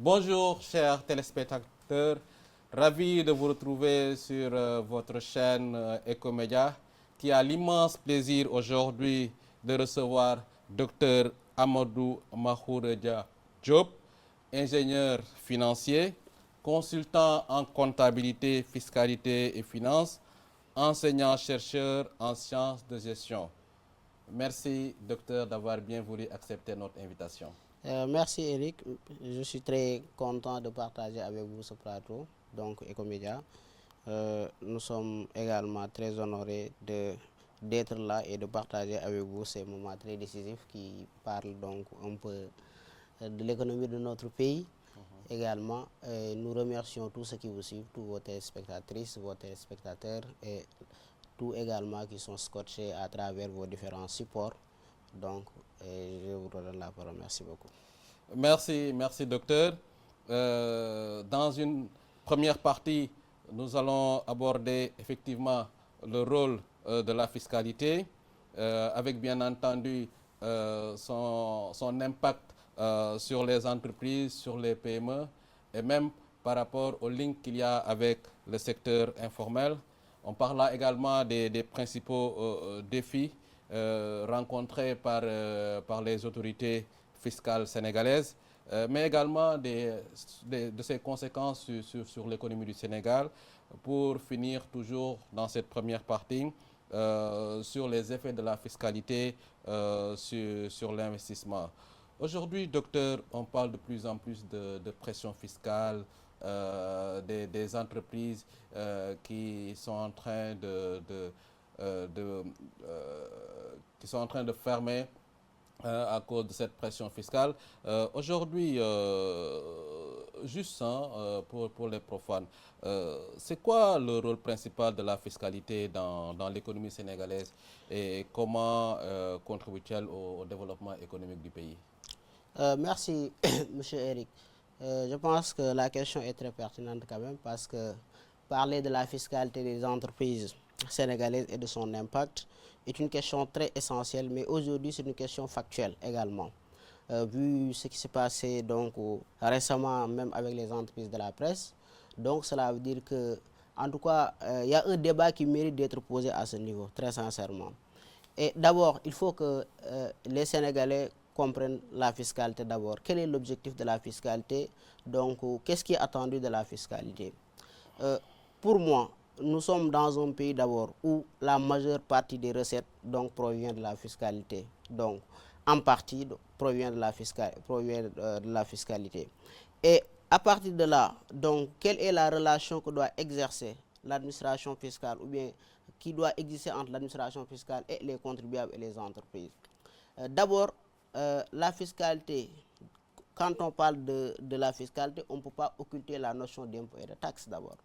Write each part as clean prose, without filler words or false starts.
Bonjour chers téléspectateurs, ravi de vous retrouver sur votre chaîne Ecomédia qui a l'immense plaisir aujourd'hui de recevoir Dr Amadou Mahouredia Diop, ingénieur financier, consultant en comptabilité, fiscalité et finances, enseignant-chercheur en sciences de gestion. Merci docteur d'avoir bien voulu accepter notre invitation. Merci Eric, je suis très content de partager avec vous ce plateau, donc Ecomédia. Nous sommes également très honorés d'être là et de partager avec vous ces moments très décisifs qui parlent donc un peu de l'économie de notre pays. Également, nous remercions tous ceux qui vous suivent, tous vos téléspectatrices, vos téléspectateurs et tous également qui sont scotchés à travers vos différents supports. Donc, je vous redonne la parole. Merci beaucoup. Merci docteur. Dans une première partie, nous allons aborder effectivement le rôle de la fiscalité, avec bien entendu son impact sur les entreprises, sur les PME, et même par rapport aux liens qu'il y a avec le secteur informel. On parlera également des principaux défis rencontrés par les autorités fiscales sénégalaises, mais également de ses conséquences sur l'économie du Sénégal, pour finir toujours dans cette première partie sur les effets de la fiscalité sur l'investissement. Aujourd'hui, docteur, on parle de plus en plus de pression fiscale, des entreprises qui sont en train qui sont en train de fermer à cause de cette pression fiscale. Aujourd'hui, juste pour les profanes, c'est quoi le rôle principal de la fiscalité dans l'économie sénégalaise et comment contribue-t-elle au développement économique du pays? Merci, Monsieur Eric. Je pense que la question est très pertinente quand même parce que parler de la fiscalité des entreprises sénégalaises et de son impact est une question très essentielle, mais aujourd'hui c'est une question factuelle également. Vu ce qui s'est passé donc récemment même avec les entreprises de la presse, donc cela veut dire que en tout cas il y a un débat qui mérite d'être posé à ce niveau, très sincèrement. Et d'abord, il faut que les Sénégalais comprennent la fiscalité d'abord. Quel est l'objectif de la fiscalité? Donc, qu'est-ce qui est attendu de la fiscalité? Pour moi, nous sommes dans un pays d'abord où la majeure partie des recettes donc, provient de la fiscalité. Donc, en partie, provient de la fiscalité. Et à partir de là, donc, quelle est la relation que doit exercer l'administration fiscale ou bien qui doit exister entre l'administration fiscale et les contribuables et les entreprises? D'abord, la fiscalité, quand on parle de la fiscalité, on ne peut pas occulter la notion d'impôt et de taxe d'abord.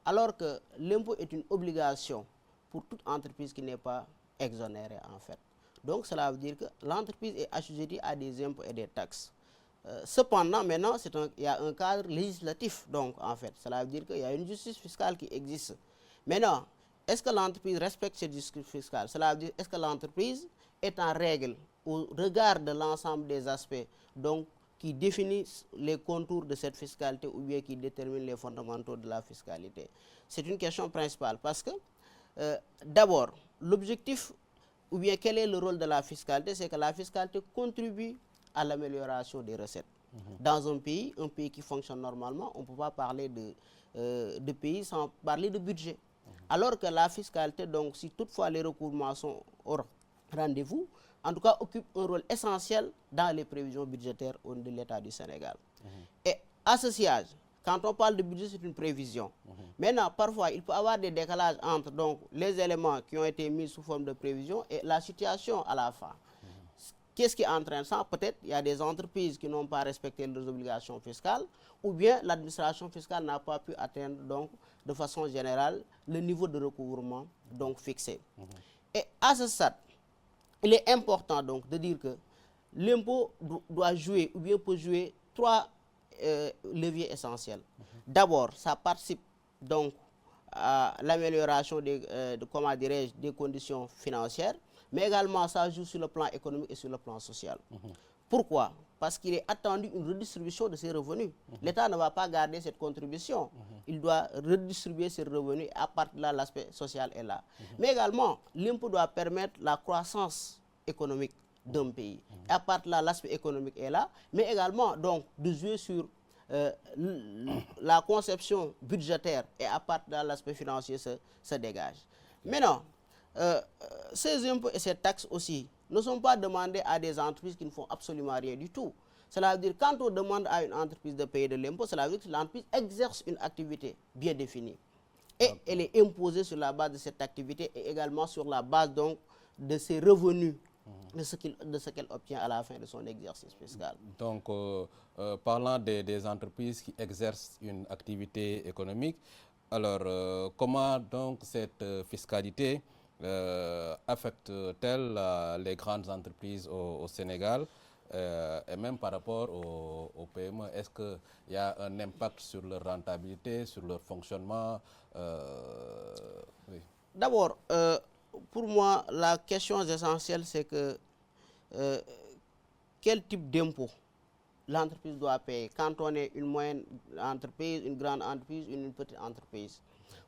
Alors que l'impôt est une obligation pour toute entreprise qui n'est pas exonérée en fait. Donc cela veut dire que l'entreprise est assujettie à des impôts et des taxes. Cependant, maintenant, il y a un cadre législatif, donc en fait, cela veut dire qu'il y a une justice fiscale qui existe. Maintenant, est-ce que l'entreprise respecte cette justice fiscale? Cela veut dire, est-ce que l'entreprise est en règle au regard de l'ensemble des aspects donc, qui définissent les contours de cette fiscalité ou bien qui déterminent les fondamentaux de la fiscalité? C'est une question principale parce que, d'abord, l'objectif ou bien quel est le rôle de la fiscalité? C'est que la fiscalité contribue à l'amélioration des recettes. Dans un pays qui fonctionne normalement, on ne peut pas parler de pays sans parler de budget. Alors que la fiscalité, donc si toutefois les recouvrements sont au rendez-vous, en tout cas occupe un rôle essentiel dans les prévisions budgétaires de l'État du Sénégal. Et à ce siège, quand on parle de budget, c'est une prévision. Maintenant, parfois, il peut y avoir des décalages entre donc, les éléments qui ont été mis sous forme de prévision et la situation à la fin. Qu'est-ce qui entraîne ça? Peut-être il y a des entreprises qui n'ont pas respecté leurs obligations fiscales ou bien l'administration fiscale n'a pas pu atteindre donc, de façon générale le niveau de recouvrement donc, fixé. Et à ce stade, il est important donc de dire que l'impôt doit jouer ou bien peut jouer trois leviers essentiels. D'abord, ça participe donc à l'amélioration des conditions financières, mais également ça joue sur le plan économique et sur le plan social. Pourquoi? parce qu'il est attendu une redistribution de ses revenus. L'État ne va pas garder cette contribution. Il doit redistribuer ses revenus. À partir de là, l'aspect social est là. Mais également, l'impôt doit permettre la croissance économique d'un pays. Et à partir de là, l'aspect économique est là. Mais également, donc, de jouer sur la conception budgétaire et à partir de là, l'aspect financier se dégage. Maintenant, ces impôts et ces taxes aussi ne sont pas demandés à des entreprises qui ne font absolument rien du tout. Cela veut dire quand on demande à une entreprise de payer de l'impôt, cela veut dire que l'entreprise exerce une activité bien définie. Et elle est imposée sur la base de cette activité et également sur la base donc de ses revenus, de ce qu'elle obtient à la fin de son exercice fiscal. Donc, parlant des entreprises qui exercent une activité économique, alors comment donc cette fiscalité affecte-t-elle les grandes entreprises au Sénégal et même par rapport aux PME? Est-ce qu'il y a un impact sur leur rentabilité, sur leur fonctionnement? Oui. D'abord, pour moi, la question essentielle, c'est que quel type d'impôt l'entreprise doit payer quand on est une moyenne entreprise, une grande entreprise, une petite entreprise.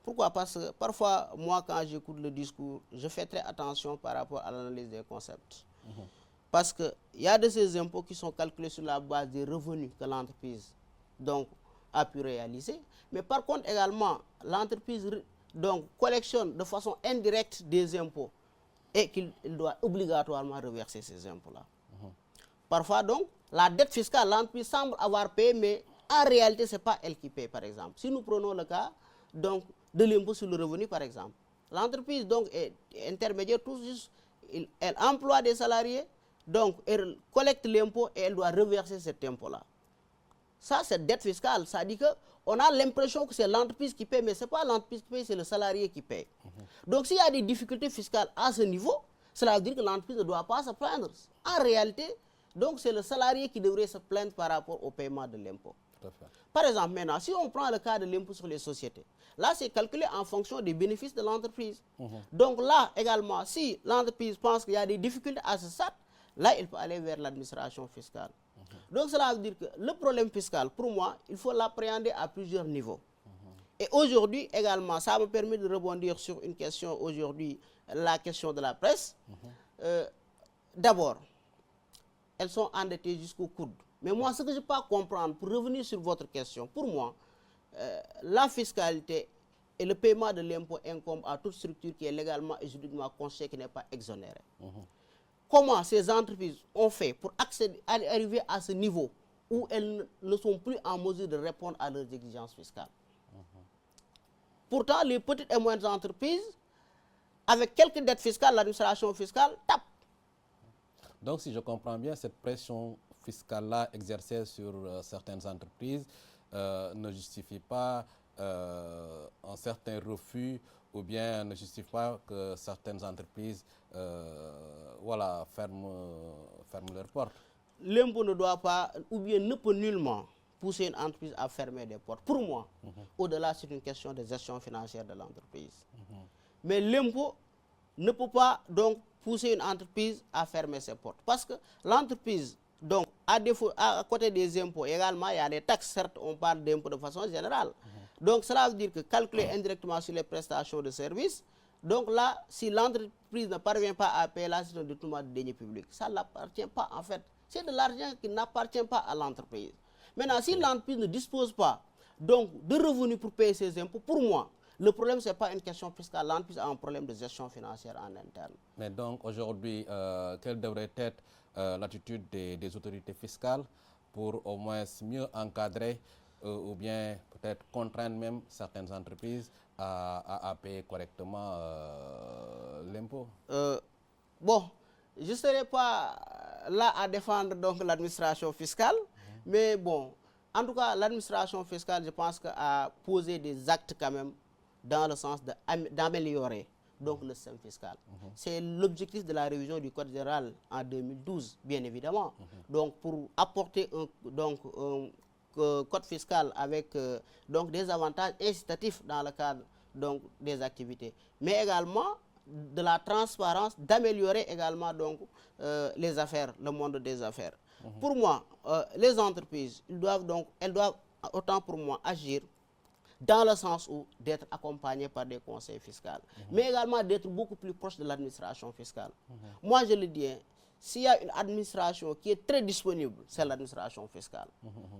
Pourquoi? Parce que parfois, moi, quand j'écoute le discours, je fais très attention par rapport à l'analyse des concepts. Parce qu'il y a de ces impôts qui sont calculés sur la base des revenus que l'entreprise donc a pu réaliser. Mais par contre, également, l'entreprise donc collectionne de façon indirecte des impôts et qu'il doit obligatoirement reverser ces impôts-là. Parfois, donc, la dette fiscale, l'entreprise semble avoir payé, mais en réalité, ce n'est pas elle qui paye, par exemple. Si nous prenons le cas donc, de l'impôt sur le revenu, par exemple, l'entreprise donc est intermédiaire, tout juste, elle emploie des salariés, donc elle collecte l'impôt et elle doit reverser cet impôt-là. Ça, c'est dette fiscale. Ça dit qu'on a l'impression que c'est l'entreprise qui paye, mais ce n'est pas l'entreprise qui paye, c'est le salarié qui paye. Donc, s'il y a des difficultés fiscales à ce niveau, cela veut dire que l'entreprise ne doit pas se plaindre. En réalité, donc c'est le salarié qui devrait se plaindre par rapport au paiement de l'impôt. Par exemple, maintenant, si on prend le cas de l'impôt sur les sociétés, là, c'est calculé en fonction des bénéfices de l'entreprise. Donc là, également, si l'entreprise pense qu'il y a des difficultés à ce stade, là, il peut aller vers l'administration fiscale. Donc cela veut dire que le problème fiscal, pour moi, il faut l'appréhender à plusieurs niveaux. Et aujourd'hui, également, ça me permet de rebondir sur une question aujourd'hui, la question de la presse. D'abord, elles sont endettées jusqu'au coude. Mais moi, ce que je ne peux pas comprendre, pour revenir sur votre question, pour moi, la fiscalité et le paiement de l'impôt incombe à toute structure qui est légalement et juridiquement constituée, qui n'est pas exonérée. Comment ces entreprises ont fait pour arriver à ce niveau où elles ne sont plus en mesure de répondre à leurs exigences fiscales? Pourtant, les petites et moyennes entreprises, avec quelques dettes fiscales, l'administration fiscale tape. Donc, si je comprends bien, cette pression fiscale-là exercée sur certaines entreprises ne justifie pas un certain refus ou bien ne justifie pas que certaines entreprises voilà, ferment leurs portes. L'impôt ne doit pas, ou bien ne peut nullement pousser une entreprise à fermer des portes. Pour moi, au-delà, c'est une question de gestion financière de l'entreprise. Mais l'impôt ne peut pas donc pousser une entreprise à fermer ses portes. Parce que l'entreprise, donc, à côté des impôts, également, il y a des taxes. Certes, on parle d'impôts de façon générale. Donc, cela veut dire que calculer indirectement sur les prestations de services, donc là, si l'entreprise ne parvient pas à payer, là, c'est un détournement de deniers publics. Ça n'appartient pas, en fait. C'est de l'argent qui n'appartient pas à l'entreprise. Maintenant, si l'entreprise ne dispose pas donc, de revenus pour payer ses impôts, pour moi, le problème, ce n'est pas une question fiscale. L'entreprise a un problème de gestion financière en interne. Mais donc, aujourd'hui, quelle devrait être l'attitude des autorités fiscales pour au moins mieux encadrer ou bien peut-être contraindre même certaines entreprises à payer correctement l'impôt? Bon, je ne serai pas là à défendre donc l'administration fiscale, mais bon, en tout cas, l'administration fiscale, je pense a posé des actes quand même dans le sens d'améliorer donc le système fiscal. C'est l'objectif de la révision du Code général en 2012, bien évidemment. Donc, pour apporter un code fiscal avec donc des avantages incitatifs dans le cadre donc, des activités, mais également de la transparence, d'améliorer également donc les affaires, le monde des affaires. Pour moi, les entreprises, elles doivent autant pour moi agir dans le sens où d'être accompagnées par des conseils fiscaux, mais également d'être beaucoup plus proche de l'administration fiscale. Moi, je le dis, s'il y a une administration qui est très disponible, c'est l'administration fiscale.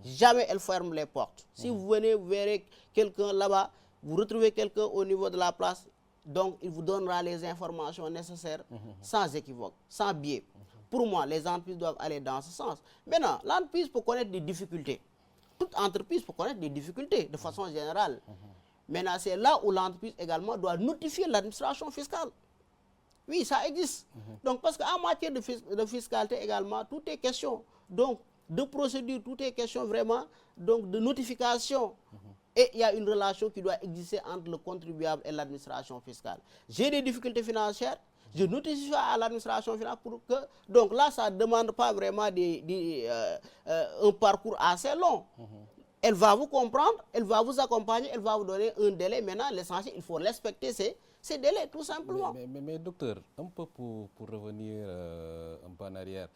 Jamais elle ferme les portes. Si vous venez, vous verrez quelqu'un là-bas, vous retrouvez quelqu'un au niveau de la place, donc il vous donnera les informations nécessaires sans équivoque, sans biais. Pour moi, les entreprises doivent aller dans ce sens. Maintenant, l'entreprise peut connaître des difficultés. Toute entreprise peut connaître des difficultés de façon générale. Maintenant, c'est là où l'entreprise également doit notifier l'administration fiscale. Oui, ça existe. Donc, parce qu'en matière de fiscalité également, tout est question. Donc, de procédure, tout est question vraiment donc, de notification. Et il y a une relation qui doit exister entre le contribuable et l'administration fiscale. J'ai des difficultés financières, je notifie à l'administration fiscale pour que... Donc là, ça ne demande pas vraiment un parcours assez long. Elle va vous comprendre, elle va vous accompagner, elle va vous donner un délai. Maintenant, l'essentiel, il faut respecter ces délais, tout simplement. Mais docteur, un peu pour revenir un peu en arrière,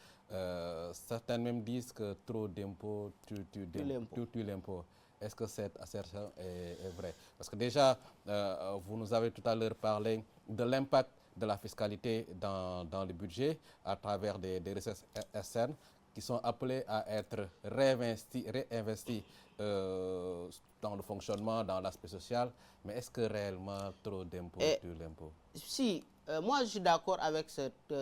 certains même disent que trop d'impôts tue l'impôt. Est-ce que cette assertion est vraie? Parce que déjà, vous nous avez tout à l'heure parlé de l'impact de la fiscalité dans le budget à travers des recettes externes qui sont appelées à être réinvesties dans le fonctionnement, dans l'aspect social. Mais est-ce que réellement trop d'impôts tue l'impôt? Si, moi je suis d'accord avec cette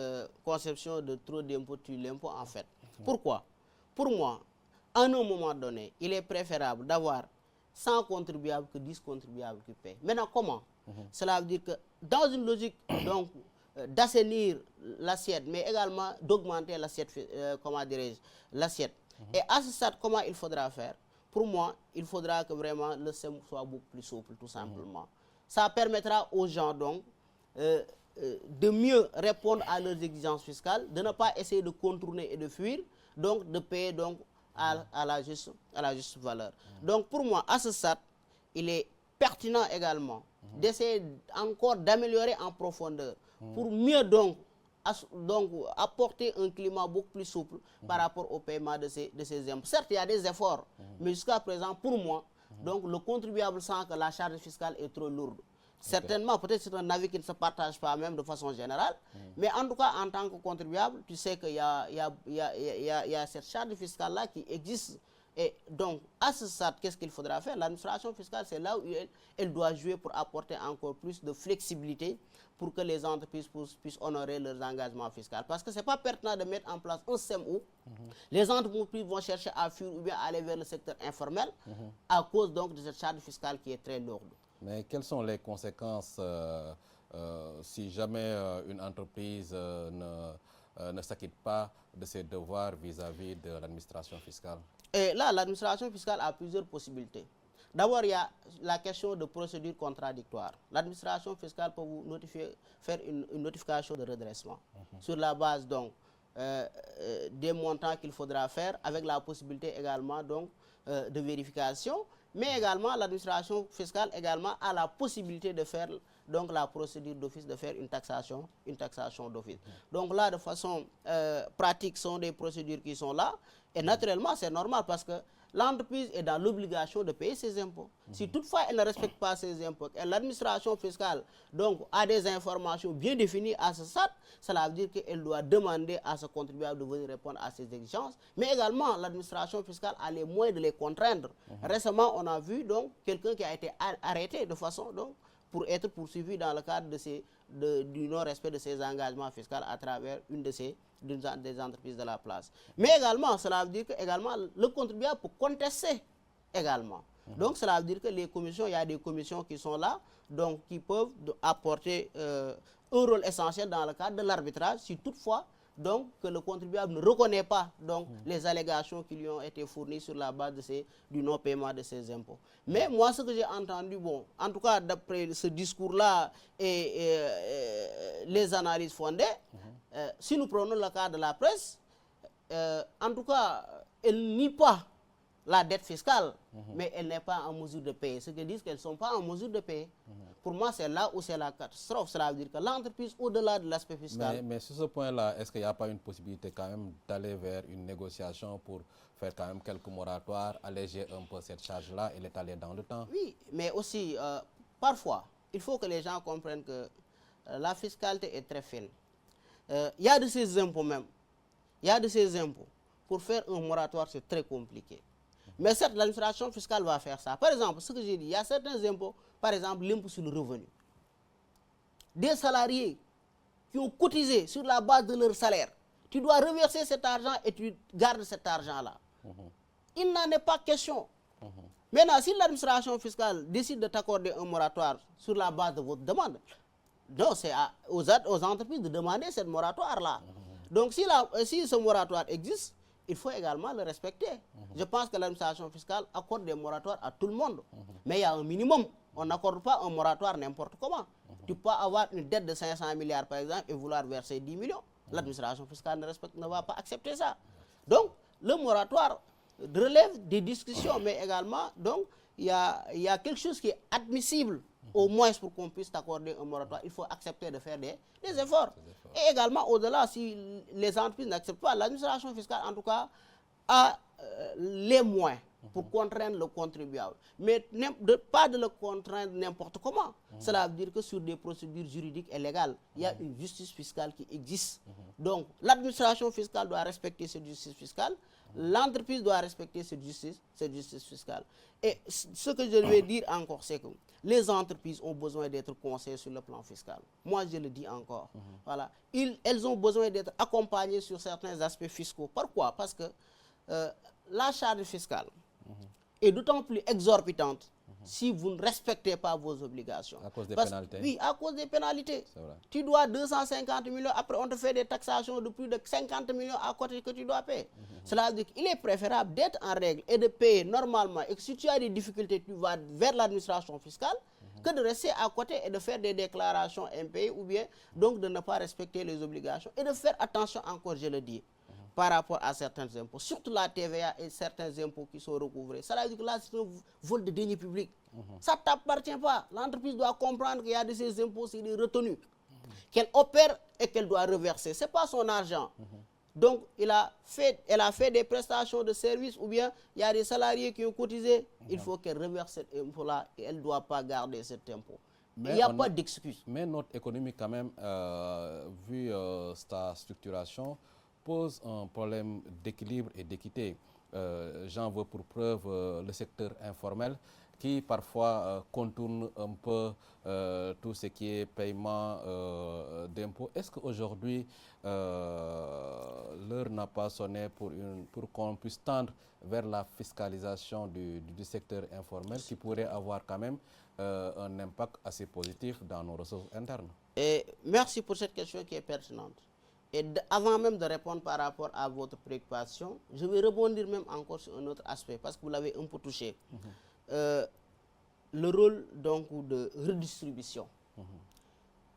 conception de trop d'impôts tue l'impôt en fait. Pourquoi? Pour moi, à un moment donné, il est préférable d'avoir 100 contribuables que 10 contribuables qui paient. Maintenant, comment? Cela veut dire que dans une logique donc d'assainir l'assiette, mais également d'augmenter l'assiette, comment dirais-je, l'assiette. Et à ce stade, comment il faudra faire? Pour moi, il faudra que vraiment le système soit beaucoup plus souple, tout simplement. Ça permettra aux gens donc de mieux répondre à leurs exigences fiscales, de ne pas essayer de contourner et de fuir, donc de payer donc à la juste valeur. Donc pour moi, à ce stade, il est pertinent également d'essayer encore d'améliorer en profondeur pour mieux donc apporter un climat beaucoup plus souple par rapport au paiement de ces impôts. Certes, il y a des efforts, mais jusqu'à présent, pour moi, donc le contribuable sent que la charge fiscale est trop lourde. Certainement, peut-être c'est un avis qui ne se partage pas même de façon générale, mais en tout cas, en tant que contribuable, tu sais qu'il y a cette charge fiscale-là qui existe. Et donc, à ce stade, qu'est-ce qu'il faudra faire? L'administration fiscale, c'est là où elle doit jouer pour apporter encore plus de flexibilité pour que les entreprises puissent honorer leurs engagements fiscaux. Parce que ce n'est pas pertinent de mettre en place un système où les entreprises vont chercher à fuir ou bien aller vers le secteur informel à cause donc de cette charge fiscale qui est très lourde. Mais quelles sont les conséquences si jamais une entreprise ne s'acquitte pas de ses devoirs vis-à-vis de l'administration fiscale? Et là, l'administration fiscale a plusieurs possibilités. D'abord, il y a la question de procédure contradictoire. L'administration fiscale peut vous faire une notification de redressement sur la base donc des montants qu'il faudra faire, avec la possibilité également donc de vérification. Mais également, l'administration fiscale également a la possibilité de faire donc la procédure d'office, de faire une taxation d'office. Donc là, de façon pratique, ce sont des procédures qui sont là. Et naturellement, c'est normal parce que l'entreprise est dans l'obligation de payer ses impôts. Si toutefois elle ne respecte pas ses impôts, et l'administration fiscale donc, a des informations bien définies à ce stade, cela veut dire qu'elle doit demander à ce contribuable de venir répondre à ses exigences. Mais également, l'administration fiscale a les moyens de les contraindre. Récemment, on a vu donc quelqu'un qui a été arrêté de façon donc, pour être poursuivi dans le cadre du non-respect de ses engagements fiscaux à travers une des entreprises de la place. Mais également, cela veut dire que également, le contribuable peut contester également. Donc, cela veut dire que les commissions, il y a des commissions qui sont là, donc qui peuvent apporter un rôle essentiel dans le cadre de l'arbitrage, si toutefois donc, que le contribuable ne reconnaît pas donc, les allégations qui lui ont été fournies sur la base du non-paiement de ses impôts. Mais moi, ce que j'ai entendu, bon, en tout cas, d'après ce discours-là et les analyses fondées, si nous prenons le cas de la presse, en tout cas, elle nie pas la dette fiscale, mais elle n'est pas en mesure de payer. Ce qu'elles disent qu'elles ne sont pas en mesure de payer. pour moi, c'est là où c'est la catastrophe. Cela veut dire que l'entreprise, au-delà de l'aspect fiscal... Mais sur ce point-là, est-ce qu'il n'y a pas une possibilité quand même d'aller vers une négociation pour faire quand même quelques moratoires, alléger un peu cette charge-là et l'étaler dans le temps? Oui, mais aussi, parfois, il faut que les gens comprennent que la fiscalité est très fine. Il y a de ces impôts même. Il y a de ces impôts. Pour faire un moratoire, c'est très compliqué. Mais certes, l'administration fiscale va faire ça. Par exemple, ce que j'ai dit, il y a certains impôts, par exemple l'impôt sur le revenu. Des salariés qui ont cotisé sur la base de leur salaire, tu dois reverser cet argent et tu gardes cet argent-là. Il n'en est pas question. Maintenant, si l'administration fiscale décide de t'accorder un moratoire sur la base de votre demande, non, c'est aux entreprises de demander cette moratoire-là. Donc, si ce moratoire existe, il faut également le respecter. Je pense que l'administration fiscale accorde des moratoires à tout le monde. Mais il y a un minimum. On n'accorde pas un moratoire n'importe comment. Tu peux avoir une dette de 500 milliards, par exemple, et vouloir verser 10 millions. L'administration fiscale ne va pas accepter ça. Donc, le moratoire relève des discussions, mais également, donc, il y a quelque chose qui est admissible, au moins pour qu'on puisse t'accorder un moratoire. Il faut accepter de faire des efforts. Et également, au-delà, si les entreprises n'acceptent pas, l'administration fiscale, en tout cas, a les moyens pour contraindre le contribuable. Mais pas de le contraindre n'importe comment. Cela veut dire que sur des procédures juridiques et légales, il y a une justice fiscale qui existe. Donc, l'administration fiscale doit respecter cette justice fiscale. L'entreprise doit respecter cette justice fiscale. Et ce que je vais dire encore, c'est que les entreprises ont besoin d'être conseillées sur le plan fiscal. Moi, je le dis encore. Voilà. Elles ont besoin d'être accompagnées sur certains aspects fiscaux. Pourquoi? Parce que la charge fiscale est d'autant plus exorbitante si vous ne respectez pas vos obligations. À cause des pénalités. Oui, à cause des pénalités. Vrai. Tu dois 250 millions, après on te fait des taxations de plus de 50 millions à côté que tu dois payer. Cela veut dire qu'il est préférable d'être en règle et de payer normalement. Et que si tu as des difficultés, tu vas vers l'administration fiscale, que de rester à côté et de faire des déclarations impayées ou bien donc de ne pas respecter les obligations et de faire attention encore, je le dis, par rapport à certains impôts, surtout la TVA et certains impôts qui sont recouvrés. Ça veut dire que là, c'est un vol de deniers publics. Ça ne t'appartient pas. L'entreprise doit comprendre qu'il y a de ces impôts, c'est des retenues, qu'elle opère et qu'elle doit reverser. Ce n'est pas son argent. Donc, elle a fait des prestations de services ou bien il y a des salariés qui ont cotisé. Il faut qu'elle reverse cet impôt-là et elle ne doit pas garder cet impôt. Il n'y a pas d'excuse. Mais notre économie, quand même, vu sa structuration, pose un problème d'équilibre et d'équité. J'en veux pour preuve le secteur informel qui parfois contourne un peu tout ce qui est paiement d'impôts. Est-ce qu'aujourd'hui, l'heure n'a pas sonné pour qu'on puisse tendre vers la fiscalisation du secteur informel qui pourrait avoir quand même un impact assez positif dans nos ressources internes? Et merci pour cette question qui est pertinente. Et avant même de répondre par rapport à votre préoccupation, je vais rebondir même encore sur un autre aspect, parce que vous l'avez un peu touché. Le rôle donc de redistribution.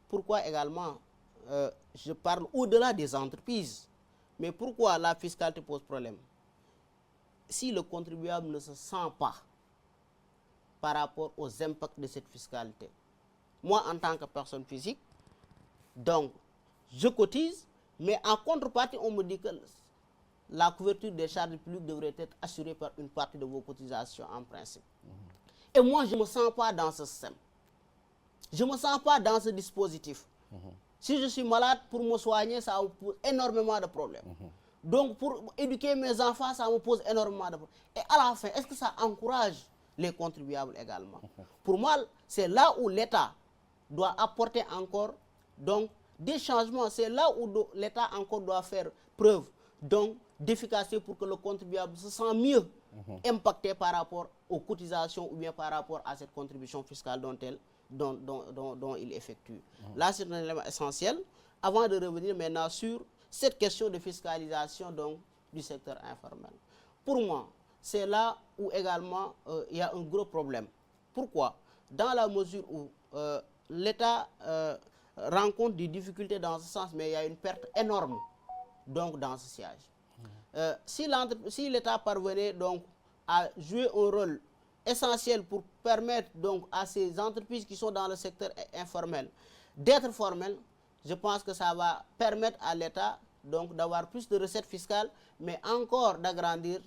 Pourquoi également, je parle au-delà des entreprises, mais pourquoi la fiscalité pose problème? Si le contribuable ne se sent pas par rapport aux impacts de cette fiscalité, moi en tant que personne physique, donc je cotise, mais en contrepartie, on me dit que la couverture des charges publiques devrait être assurée par une partie de vos cotisations en principe. Et moi, je ne me sens pas dans ce système. Je ne me sens pas dans ce dispositif. Si je suis malade, pour me soigner, ça me pose énormément de problèmes. Donc, pour éduquer mes enfants, ça me pose énormément de problèmes. Et à la fin, est-ce que ça encourage les contribuables également? Pour moi, c'est là où l'État doit apporter encore donc, des changements. C'est là où l'État encore doit faire preuve d'efficacité pour que le contribuable se sente mieux impacté par rapport aux cotisations ou bien par rapport à cette contribution fiscale dont il effectue. Là, c'est un élément essentiel. Avant de revenir maintenant sur cette question de fiscalisation donc, du secteur informel. Pour moi, c'est là où également il y a un gros problème. Pourquoi? Dans la mesure où l'État rencontre des difficultés dans ce sens, mais il y a une perte énorme donc, dans ce siège. Si l'État parvenait donc, à jouer un rôle essentiel pour permettre donc à ces entreprises qui sont dans le secteur informel d'être formelles, je pense que ça va permettre à l'État donc d'avoir plus de recettes fiscales, mais encore d'agrandir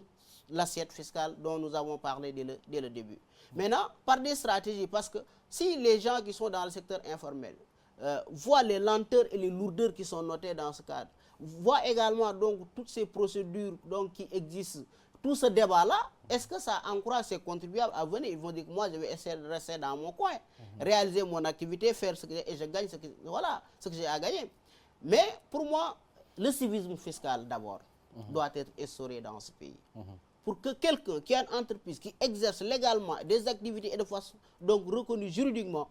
l'assiette fiscale dont nous avons parlé dès le début. Maintenant, par des stratégies, parce que si les gens qui sont dans le secteur informel voient les lenteurs et les lourdeurs qui sont notées dans ce cadre, voient également donc toutes ces procédures donc, qui existent, tout ce débat-là, est-ce que ça encourage ces contribuables à venir? Ils vont dire que moi, je vais essayer de rester dans mon coin, réaliser mon activité, faire ce que et je gagne ce que, voilà, ce que j'ai à gagner. Mais pour moi, le civisme fiscal d'abord doit être instauré dans ce pays. Pour que quelqu'un qui a une entreprise qui exerce légalement des activités et de façon donc reconnues juridiquement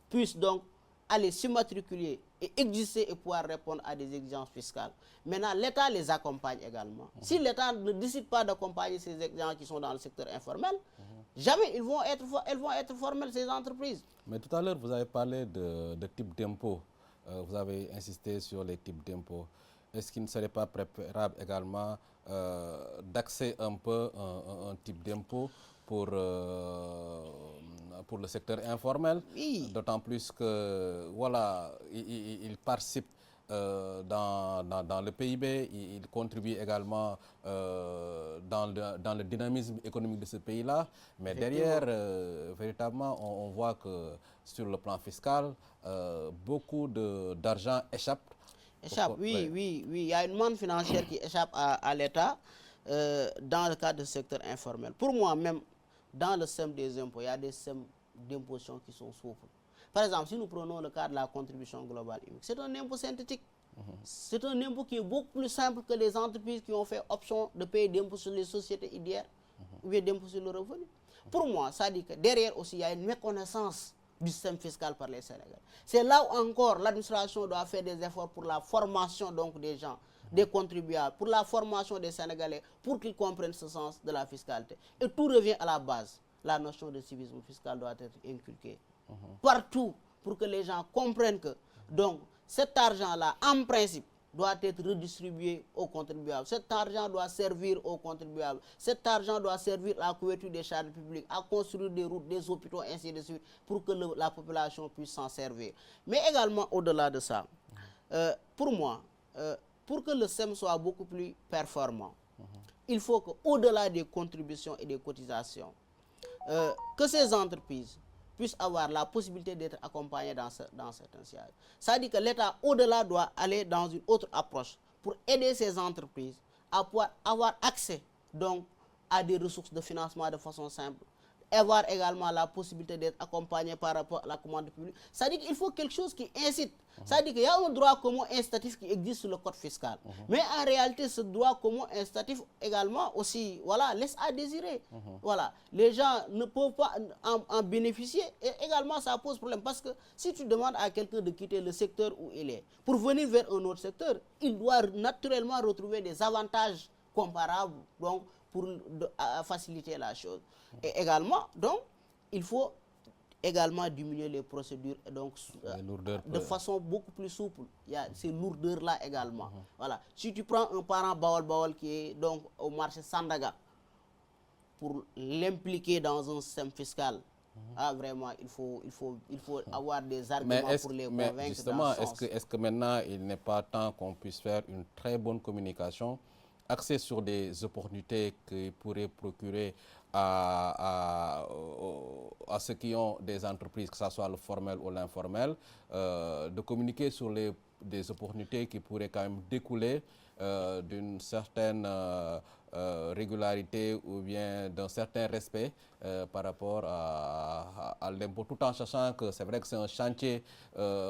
puisse donc aller s'immatriculer et exister et pouvoir répondre à des exigences fiscales. Maintenant, l'État les accompagne également. Si l'État ne décide pas d'accompagner ces gens qui sont dans le secteur informel, jamais elles vont être formelles, ces entreprises. Mais tout à l'heure, vous avez parlé de type d'impôt. Vous avez insisté sur les types d'impôts. Est-ce qu'il ne serait pas préférable également d'axer un peu un type d'impôt pour le secteur informel? Oui. D'autant plus que, voilà, il participe dans le PIB, il contribue également dans le dynamisme économique de ce pays-là. Mais derrière, véritablement, on voit que sur le plan fiscal, beaucoup d'argent échappe. Oui, il y a une manne financière qui échappe à l'État dans le cadre du secteur informel. Pour moi, même dans le système des impôts, il y a des systèmes d'imposition qui sont souples. Par exemple, si nous prenons le cas de la contribution globale unique, c'est un impôt synthétique. C'est un impôt qui est beaucoup plus simple que les entreprises qui ont fait option de payer d'impôt sur les sociétés IDR ou bien d'impôt sur le revenu. Pour moi, ça dit que derrière aussi, il y a une méconnaissance du système fiscal par les Sénégalais. C'est là où encore l'administration doit faire des efforts pour la formation donc des gens, des contribuables, pour la formation des Sénégalais, pour qu'ils comprennent ce sens de la fiscalité. Et tout revient à la base. La notion de civisme fiscal doit être inculquée partout pour que les gens comprennent que donc cet argent-là, en principe, doit être redistribué aux contribuables. Cet argent doit servir aux contribuables. Cet argent doit servir à la couverture des charges publiques, à construire des routes, des hôpitaux, ainsi de suite, pour que la population puisse s'en servir. Mais également, au-delà de ça, pour moi, pour que le système soit beaucoup plus performant, il faut qu'au-delà des contributions et des cotisations, que ces entreprises puissent avoir la possibilité d'être accompagnées dans certains sièges. Ça dit que l'État, au-delà, doit aller dans une autre approche pour aider ces entreprises à pouvoir avoir accès donc, à des ressources de financement de façon simple, avoir également la possibilité d'être accompagné par rapport à la commande publique. Ça dit qu'il faut quelque chose qui incite. Ça dit qu'il y a un droit commun incitatif qui existe sur le code fiscal. Mais en réalité, ce droit commun incitatif également aussi, voilà, laisse à désirer. Voilà, les gens ne peuvent pas en bénéficier et également ça pose problème parce que si tu demandes à quelqu'un de quitter le secteur où il est pour venir vers un autre secteur, il doit naturellement retrouver des avantages comparables donc pour faciliter la chose. Et également, donc, il faut également diminuer les procédures donc, de façon beaucoup plus souple. Il y a ces lourdeurs-là également. Voilà. Si tu prends un parent Bawal qui est donc au marché Sandaga, pour l'impliquer dans un système fiscal, vraiment, il faut avoir des arguments pour les convaincre. Mais justement, est-ce que maintenant, il n'est pas temps qu'on puisse faire une très bonne communication axée sur des opportunités qui pourraient procurer à ceux qui ont des entreprises, que ce soit le formel ou l'informel, de communiquer sur des opportunités qui pourraient quand même découler d'une certaine régularité ou bien d'un certain respect par rapport à l'impôt, tout en sachant que c'est vrai que c'est un chantier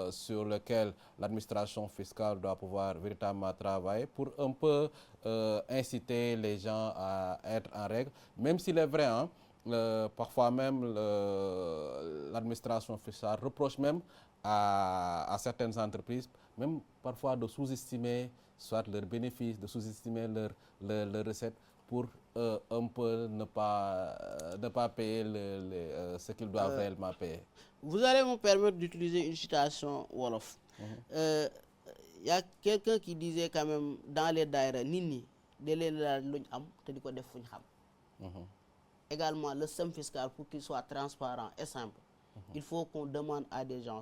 sur lequel l'administration fiscale doit pouvoir véritablement travailler pour un peu inciter les gens à être en règle, même s'il est vrai, hein, parfois même l'administration fiscale reproche même à certaines entreprises, même parfois de sous-estimer soit leurs bénéfices, de sous-estimer leurs recettes pour un peu ne pas payer ce qu'ils doivent réellement payer. Vous allez me permettre d'utiliser une citation Wolof. Il y a quelqu'un qui disait quand même dans les daïra nini de leen la luñ am te diko def fuñ xam. également le système fiscal, pour qu'il soit transparent et simple, il faut qu'on demande à des gens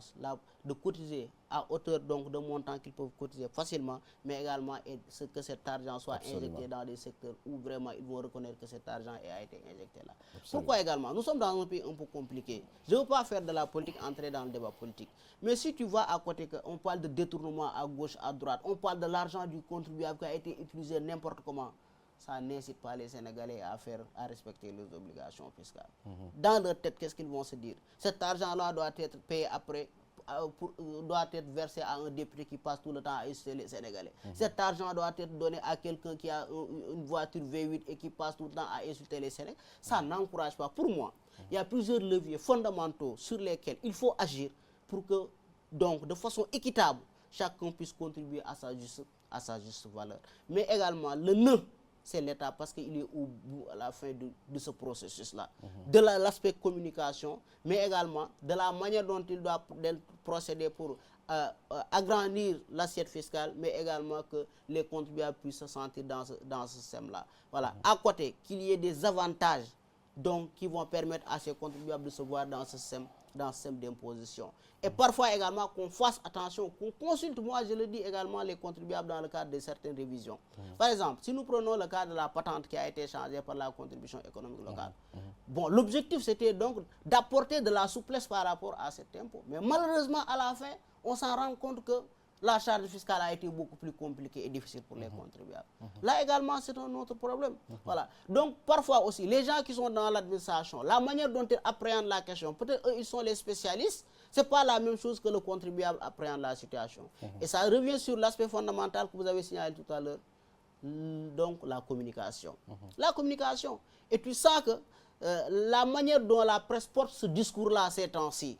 de cotiser à hauteur donc de montant qu'ils peuvent cotiser facilement, mais également que cet argent soit injecté dans des secteurs où vraiment ils vont reconnaître que cet argent a été injecté là. Pourquoi également? Nous sommes dans un pays un peu compliqué. Je ne veux pas faire de la politique, entrer dans le débat politique. Mais si tu vois à côté qu'on parle de détournement à gauche, à droite, on parle de l'argent du contribuable qui a été utilisé n'importe comment, ça n'incite pas les Sénégalais à respecter les obligations fiscales. Dans leur tête, qu'est-ce qu'ils vont se dire? Cet argent-là doit être payé après, doit être versé à un député qui passe tout le temps à insulter les Sénégalais. Cet argent doit être donné à quelqu'un qui a une voiture V8 et qui passe tout le temps à insulter les Sénégalais. Ça n'encourage pas. Pour moi, il y a plusieurs leviers fondamentaux sur lesquels il faut agir pour que, donc, de façon équitable, chacun puisse contribuer à sa juste valeur. Mais également, le nœud, c'est l'État, parce qu'il est au bout, à la fin de ce processus-là. De l'aspect communication, mais également de la manière dont il doit procéder pour agrandir l'assiette fiscale, mais également que les contribuables puissent se sentir dans ce système-là. Voilà. À côté, qu'il y ait des avantages donc, qui vont permettre à ces contribuables de se voir dans ce système d'imposition. Et parfois également qu'on fasse attention, qu'on consulte, moi je le dis également, les contribuables dans le cadre de certaines révisions. Par exemple, si nous prenons le cas de la patente qui a été changée par la contribution économique locale, bon, l'objectif c'était donc d'apporter de la souplesse par rapport à cet impôt. Mais malheureusement, à la fin, on s'en rend compte que la charge fiscale a été beaucoup plus compliquée et difficile pour les contribuables. Là également, c'est un autre problème. Voilà. Donc, parfois aussi, les gens qui sont dans l'administration, la manière dont ils appréhendent la question, peut-être eux, ils sont les spécialistes, ce n'est pas la même chose que le contribuable appréhende la situation. Et ça revient sur l'aspect fondamental que vous avez signalé tout à l'heure, donc la communication. La communication. Et tu sens que la manière dont la presse porte ce discours-là ces temps-ci,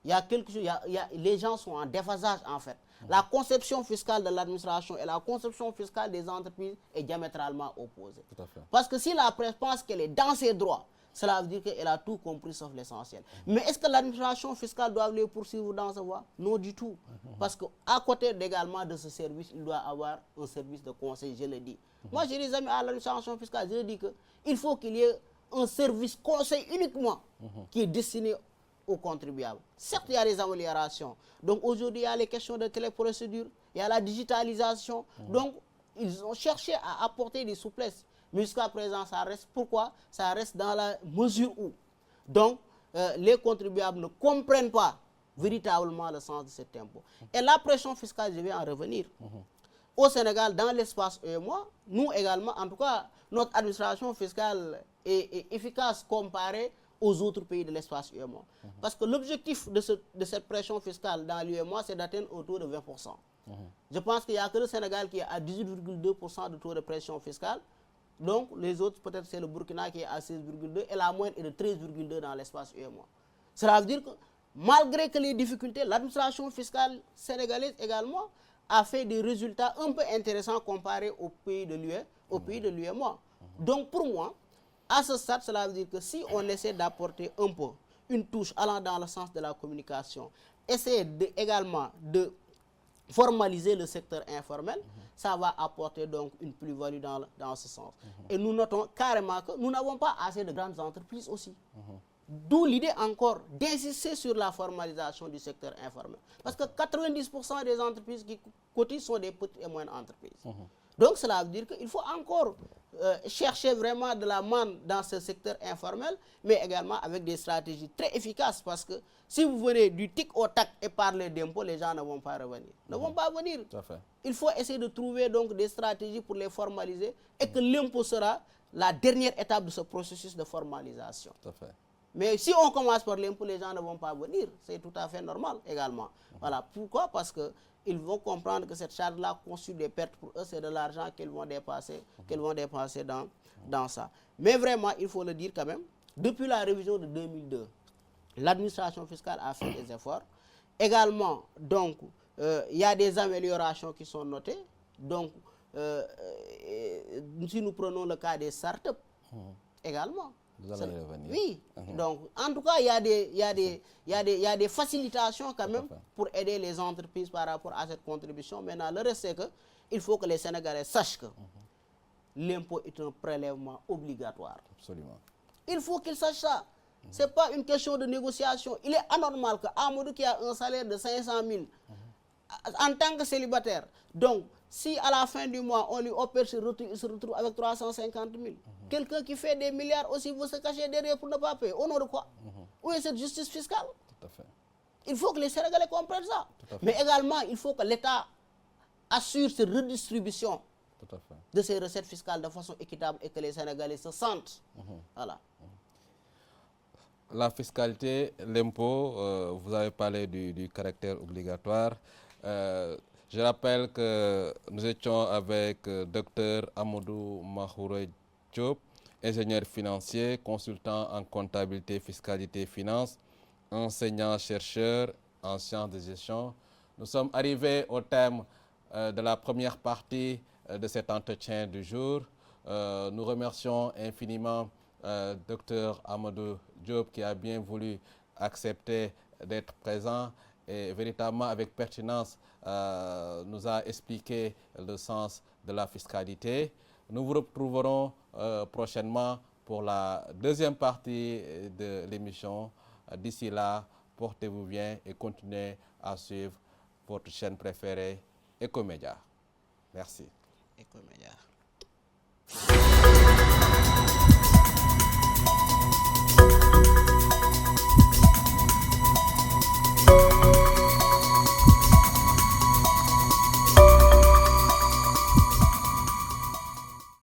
il y a quelque chose, les gens sont en déphasage en fait. La conception fiscale de l'administration et la conception fiscale des entreprises est diamétralement opposée. Tout à fait. Parce que si la presse pense qu'elle est dans ses droits, cela veut dire qu'elle a tout compris sauf l'essentiel. Mais est-ce que l'administration fiscale doit les poursuivre dans ce voie? Non du tout. Parce qu'à côté également de ce service, il doit avoir un service de conseil, je le dis. Moi, j'ai des amis à l'administration fiscale, je dis qu'il faut qu'il y ait un service conseil uniquement qui est destiné aux contribuables. Certes, il y a des améliorations. Donc aujourd'hui, il y a les questions de téléprocédure, il y a la digitalisation. Donc, ils ont cherché à apporter des souplesses. Mais jusqu'à présent, ça reste. Pourquoi? Ça reste dans la mesure où, donc, les contribuables ne comprennent pas véritablement le sens de cet impôt. Et la pression fiscale, je vais en revenir. Au Sénégal, dans l'espace UEMOA, nous également, en tout cas, notre administration fiscale est efficace comparée aux autres pays de l'espace UEMOA. Parce que l'objectif de cette pression fiscale dans l'UEMOA, c'est d'atteindre autour de 20%. Je pense qu'il n'y a que le Sénégal qui est à 18,2% de taux de pression fiscale. Donc, les autres, peut-être c'est le Burkina qui est à 16,2% et la moyenne est de 13,2% dans l'espace UEMOA. Cela veut dire que, malgré que les difficultés, l'administration fiscale sénégalaise également a fait des résultats un peu intéressants comparés aux pays de l'UEMOA. Donc, pour moi, à ce stade, cela veut dire que si on essaie d'apporter un peu une touche allant dans le sens de la communication, essayer également de formaliser le secteur informel, ça va apporter donc une plus-value dans ce sens. Et nous notons carrément que nous n'avons pas assez de grandes entreprises aussi. D'où l'idée encore d'insister sur la formalisation du secteur informel. Parce que 90% des entreprises qui cotisent sont des petites et moyennes entreprises. Donc cela veut dire qu'il faut encore chercher vraiment de la manne dans ce secteur informel, mais également avec des stratégies très efficaces. Parce que si vous venez du tic au tac et parler d'impôts, les gens ne vont pas revenir. Ne vont pas venir. Tout à fait. Il faut essayer de trouver donc des stratégies pour les formaliser et que l'impôt sera la dernière étape de ce processus de formalisation. Tout à fait. Mais si on commence par l'impôt, les gens ne vont pas venir. C'est tout à fait normal également. Voilà. Pourquoi? Parce qu'ils vont comprendre que cette charge-là constitue des pertes pour eux. C'est de l'argent qu'ils vont dépenser, dans ça. Mais vraiment, il faut le dire quand même, depuis la révision de 2002, l'administration fiscale a fait des efforts. Également, donc, il y a des améliorations qui sont notées. Donc, si nous prenons le cas des startups, également. Vous allez y revenir. Oui, donc en tout cas, il y a des facilitations quand même pour aider les entreprises par rapport à cette contribution. Maintenant, le reste, c'est qu'il faut que les Sénégalais sachent que l'impôt est un prélèvement obligatoire. Absolument. Il faut qu'il sache ça. Ce n'est pas une question de négociation. Il est anormal que Amadou, qui a un salaire de 500 000 en tant que célibataire, donc si à la fin du mois on lui opère, il se retrouve avec 350 000. Quelqu'un qui fait des milliards aussi veut se cacher derrière pour ne pas payer. Au nom de quoi? Où est cette justice fiscale? Tout à fait. Il faut que les Sénégalais comprennent ça. Mais également, il faut que l'État assure cette redistribution de ces recettes fiscales de façon équitable et que les Sénégalais se sentent. Voilà. La fiscalité, l'impôt, vous avez parlé du caractère obligatoire. Je rappelle que nous étions avec Dr Amadou Mahoura Diop, ingénieur financier, consultant en comptabilité, fiscalité et finance, enseignant-chercheur en sciences de gestion. Nous sommes arrivés au thème de la première partie de cet entretien du jour. Nous remercions infiniment Dr Amadou Diop qui a bien voulu accepter d'être présent et véritablement avec pertinence nous a expliqué le sens de la fiscalité. Nous vous retrouverons prochainement pour la deuxième partie de l'émission. D'ici là, portez-vous bien et continuez à suivre votre chaîne préférée, Ecomédia. Merci. Ecomédia.